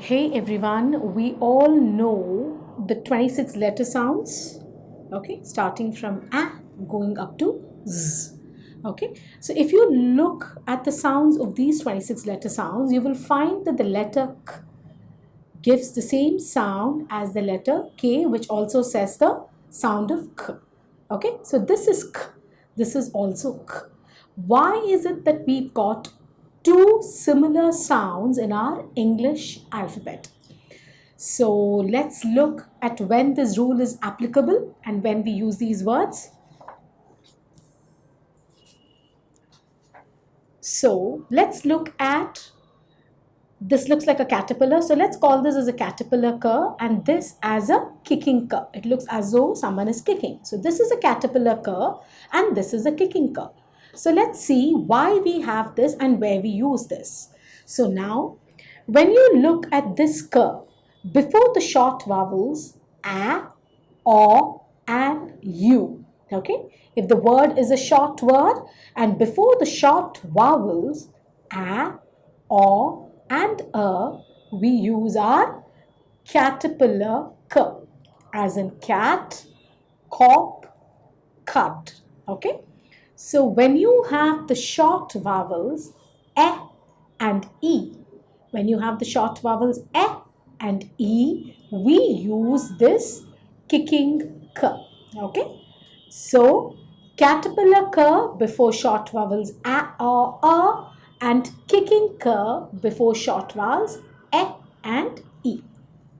Hey everyone, we all know the 26 letter sounds, okay, starting from A going up to Z. Okay, so if you look at the sounds of these 26 letter sounds, you will find that the letter K gives the same sound as the letter K, which also says the sound of K. Okay, so this is K, this is also K. Why is it that we've got two similar sounds in our English alphabet? So let's look at when this rule is applicable and when we use these words. So let's look at, this looks like a caterpillar. So let's call this as a caterpillar cur and this as a kicking cur. It looks as though someone is kicking. So this is a caterpillar cur and this is a kicking cur. So let's see why we have this and where we use this. So now, when you look at this cur, before the short vowels, a, or, and u, okay? If the word is a short word and before the short vowels, a, or, and we use our caterpillar k, as in cat, cop, cud, okay? So when you have the short vowels e and e, when you have the short vowels e and e, we use this kicking k, okay? So caterpillar k before short vowels a or and kicking k before short vowels e and